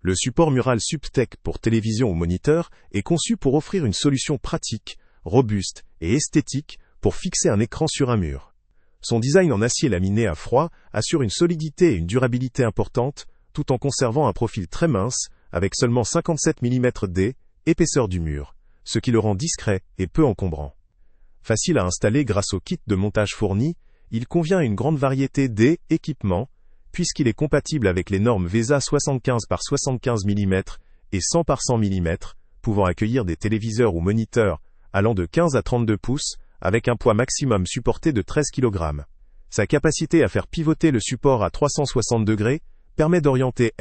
Le support mural Subtech pour télévision ou moniteur est conçu pour offrir une solution pratique, robuste et esthétique pour fixer un écran sur un mur. Son design en acier laminé à froid assure une solidité et une durabilité importantes, tout en conservant un profil très mince, avec seulement 57 mm d'épaisseur du mur, ce qui le rend discret et peu encombrant. Facile à installer grâce au kit de montage fourni, il convient à une grande variété d'équipements, puisqu'il est compatible avec les normes VESA 75 par 75 mm et 100 par 100 mm, pouvant accueillir des téléviseurs ou moniteurs allant de 15 à 32 pouces, avec un poids maximum supporté de 13 kg. Sa capacité à faire pivoter le support à 360 degrés permet d'orienter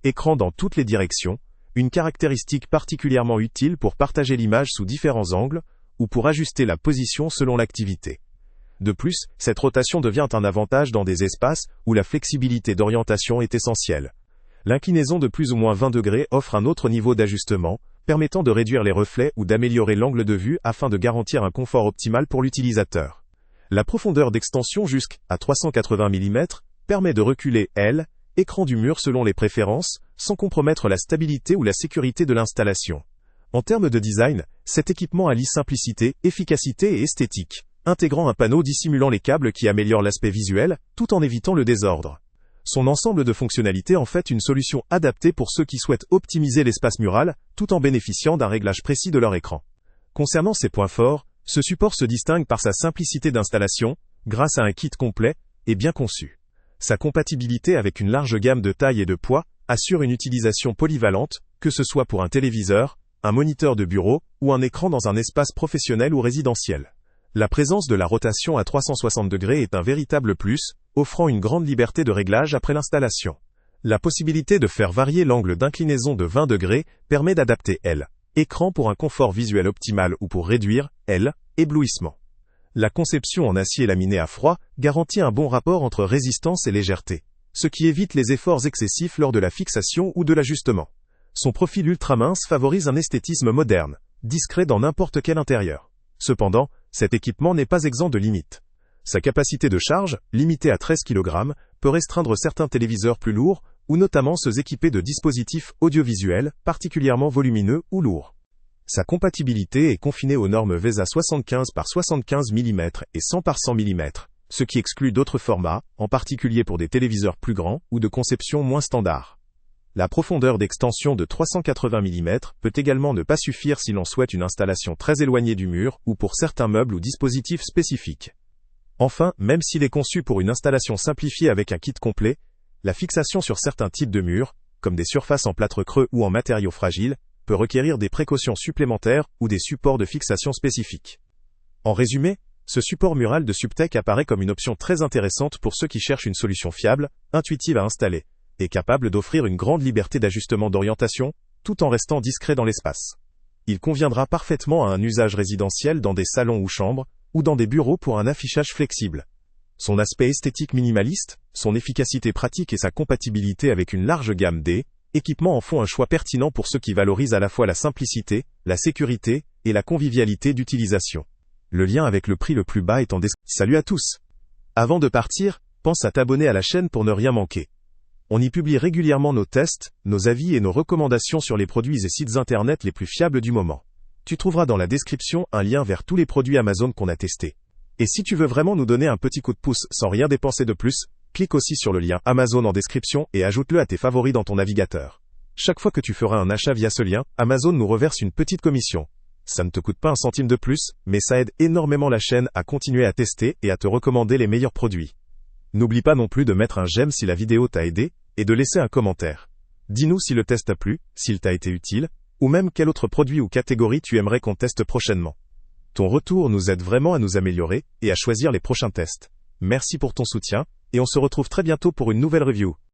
l'écran dans toutes les directions, une caractéristique particulièrement utile pour partager l'image sous différents angles, ou pour ajuster la position selon l'activité. De plus, cette rotation devient un avantage dans des espaces où la flexibilité d'orientation est essentielle. L'inclinaison de plus ou moins 20 degrés offre un autre niveau d'ajustement, permettant de réduire les reflets ou d'améliorer l'angle de vue afin de garantir un confort optimal pour l'utilisateur. La profondeur d'extension jusqu'à 380 mm permet de reculer l'écran du mur selon les préférences, sans compromettre la stabilité ou la sécurité de l'installation. En termes de design, cet équipement allie simplicité, efficacité et esthétique, intégrant un panneau dissimulant les câbles qui améliore l'aspect visuel, tout en évitant le désordre. Son ensemble de fonctionnalités en fait une solution adaptée pour ceux qui souhaitent optimiser l'espace mural, tout en bénéficiant d'un réglage précis de leur écran. Concernant ses points forts, ce support se distingue par sa simplicité d'installation, grâce à un kit complet et bien conçu. Sa compatibilité avec une large gamme de tailles et de poids assure une utilisation polyvalente, que ce soit pour un téléviseur, un moniteur de bureau ou un écran dans un espace professionnel ou résidentiel. La présence de la rotation à 360 degrés est un véritable plus, offrant une grande liberté de réglage après l'installation. La possibilité de faire varier l'angle d'inclinaison de 20 degrés permet d'adapter l'écran pour un confort visuel optimal ou pour réduire l'éblouissement. La conception en acier laminé à froid garantit un bon rapport entre résistance et légèreté, ce qui évite les efforts excessifs lors de la fixation ou de l'ajustement. Son profil ultra mince favorise un esthétisme moderne, discret dans n'importe quel intérieur. Cependant, cet équipement n'est pas exempt de limites. Sa capacité de charge, limitée à 13 kg, peut restreindre certains téléviseurs plus lourds, ou notamment ceux équipés de dispositifs audiovisuels, particulièrement volumineux ou lourds. Sa compatibilité est confinée aux normes VESA 75 par 75 mm et 100 par 100 mm, ce qui exclut d'autres formats, en particulier pour des téléviseurs plus grands ou de conception moins standard. La profondeur d'extension de 380 mm peut également ne pas suffire si l'on souhaite une installation très éloignée du mur ou pour certains meubles ou dispositifs spécifiques. Enfin, même s'il est conçu pour une installation simplifiée avec un kit complet, la fixation sur certains types de murs, comme des surfaces en plâtre creux ou en matériaux fragiles, peut requérir des précautions supplémentaires ou des supports de fixation spécifiques. En résumé, ce support mural de Subtech apparaît comme une option très intéressante pour ceux qui cherchent une solution fiable, intuitive à installer, et capable d'offrir une grande liberté d'ajustement d'orientation, tout en restant discret dans l'espace. Il conviendra parfaitement à un usage résidentiel dans des salons ou chambres, ou dans des bureaux pour un affichage flexible. Son aspect esthétique minimaliste, son efficacité pratique et sa compatibilité avec une large gamme d'équipements en font un choix pertinent pour ceux qui valorisent à la fois la simplicité, la sécurité et la convivialité d'utilisation. Le lien avec le prix le plus bas est en description. Salut à tous! Avant de partir, pense à t'abonner à la chaîne pour ne rien manquer. On y publie régulièrement nos tests, nos avis et nos recommandations sur les produits et sites internet les plus fiables du moment. Tu trouveras dans la description un lien vers tous les produits Amazon qu'on a testés. Et si tu veux vraiment nous donner un petit coup de pouce sans rien dépenser de plus, clique aussi sur le lien Amazon en description et ajoute-le à tes favoris dans ton navigateur. Chaque fois que tu feras un achat via ce lien, Amazon nous reverse une petite commission. Ça ne te coûte pas un centime de plus, mais ça aide énormément la chaîne à continuer à tester et à te recommander les meilleurs produits. N'oublie pas non plus de mettre un j'aime si la vidéo t'a aidé, et de laisser un commentaire. Dis-nous si le test t'a plu, s'il t'a été utile, ou même quel autre produit ou catégorie tu aimerais qu'on teste prochainement. Ton retour nous aide vraiment à nous améliorer et à choisir les prochains tests. Merci pour ton soutien, et on se retrouve très bientôt pour une nouvelle review.